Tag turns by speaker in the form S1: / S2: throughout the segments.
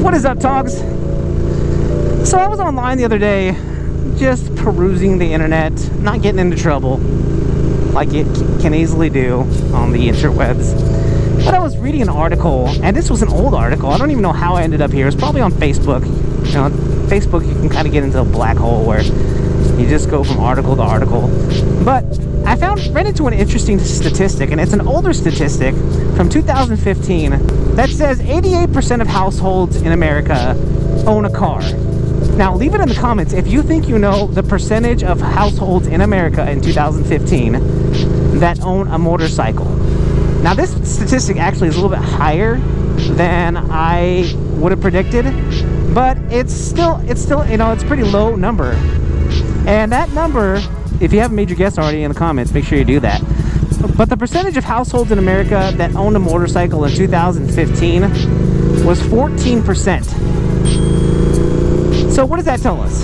S1: What is up, T.O.Gs? So I was online the other day, just perusing the internet, not getting into trouble like it can easily do on the interwebs. But I was reading an article, and this was an old article. I don't even know how I ended up here. It's probably on Facebook. You know, Facebook, you can kind of get into a black hole where you just go from article to article. But I ran into an interesting statistic, and it's an older statistic from 2015 that says 88% of households in America own a car. Now, leave it in the comments if you think you know the percentage of households in America in 2015 that own a motorcycle. Now, this statistic actually is a little bit higher than I would have predicted, but it's still, you know, it's a pretty low number. And that number, if you haven't made your guess already in the comments, make sure you do that. But the percentage of households in America that owned a motorcycle in 2015 was 14%. So what does that tell us?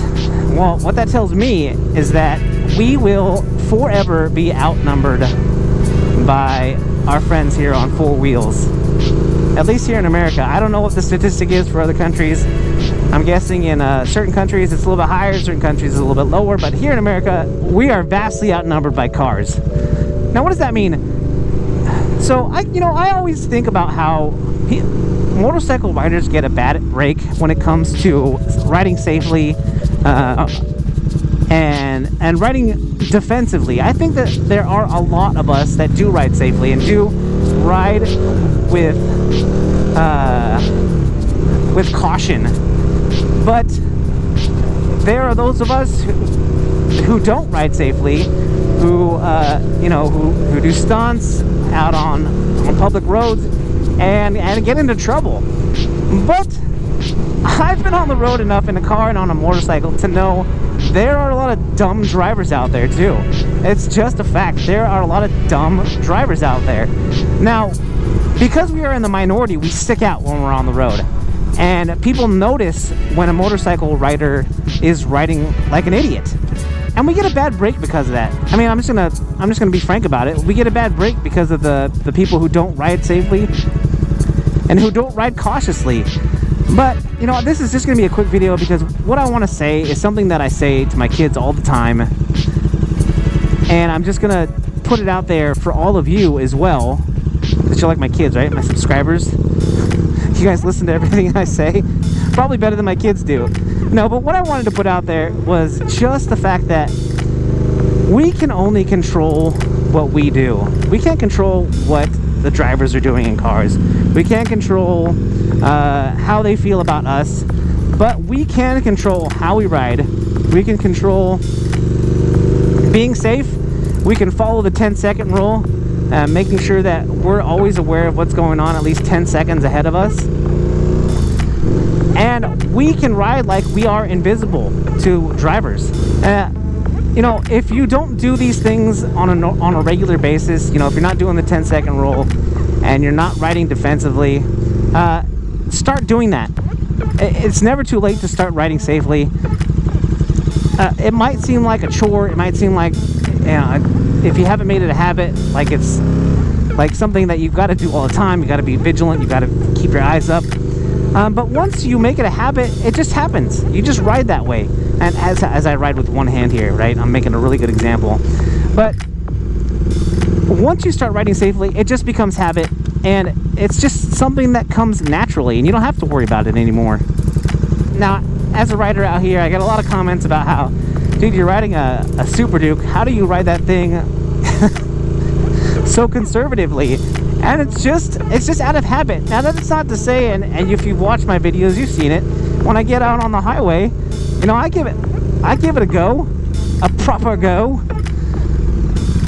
S1: Well, what that tells me is that we will forever be outnumbered by our friends here on four wheels. At least here in America. I don't know what the statistic is for other countries. I'm guessing in certain countries it's a little bit higher, certain countries it's a little bit lower, but here in America, we are vastly outnumbered by cars. Now, what does that mean? So, I always think about how motorcycle riders get a bad break when it comes to riding safely and riding defensively. I think that there are a lot of us that do ride safely and do ride with caution. But there are those of us who don't ride safely, who do stunts out on public roads and get into trouble. But I've been on the road enough in a car and on a motorcycle to know there are a lot of dumb drivers out there too. It's just a fact. There are a lot of dumb drivers out there. Now, because we are in the minority, we stick out when we're on the road. And people notice when a motorcycle rider is riding like an idiot. And we get a bad break because of that. I mean, I'm just gonna be frank about it. We get a bad break because of the people who don't ride safely and who don't ride cautiously. But, you know, this is just gonna be a quick video because what I wanna say is something that I say to my kids all the time. And I'm just gonna put it out there for all of you as well. Because you're like my kids, right? My subscribers. You guys listen to everything I say. Probably better than my kids do. No, but what I wanted to put out there was just the fact that we can only control what we do. We can't control what the drivers are doing in cars. We can't control how they feel about us, but we can control how we ride. We can control being safe. We can follow the 10-second rule, making sure that we're always aware of what's going on at least 10 seconds ahead of us. And we can ride like we are invisible to drivers. You know, if you don't do these things on a regular basis, you know, if you're not doing the 10-second rule and you're not riding defensively, start doing that. It's never too late to start riding safely. It might seem like a chore. It might seem like, you know, if you haven't made it a habit, like it's like something that you've got to do all the time. You got to be vigilant. You got to keep your eyes up. But once you make it a habit, it just happens. You just ride that way. And as I ride with one hand here, right? I'm making a really good example. But once you start riding safely, it just becomes habit. And it's just something that comes naturally. And you don't have to worry about it anymore. Now, as a rider out here, I get a lot of comments about how, dude, you're riding a Super Duke. How do you ride that thing so conservatively? And it's just out of habit. Now, that's not to say, and if you've watched my videos, you've seen it. When I get out on the highway, you know, I give it a go, a proper go,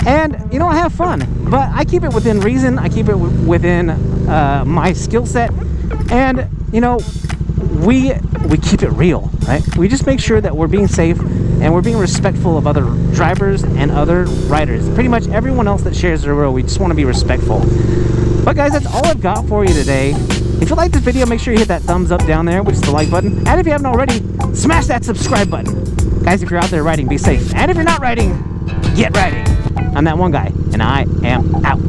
S1: and you know, I have fun. But I keep it within reason. I keep it within my skill set, and you know, we keep it real, right? We just make sure that we're being safe and we're being respectful of other drivers and other riders. Pretty much everyone else that shares the road, we just want to be respectful. But guys, that's all I've got for you today. If you like this video, make sure you hit that thumbs up down there, which is the like button. And if you haven't already, smash that subscribe button. Guys, if you're out there riding, be safe. And if you're not riding, get riding. I'm that one guy, and I am out.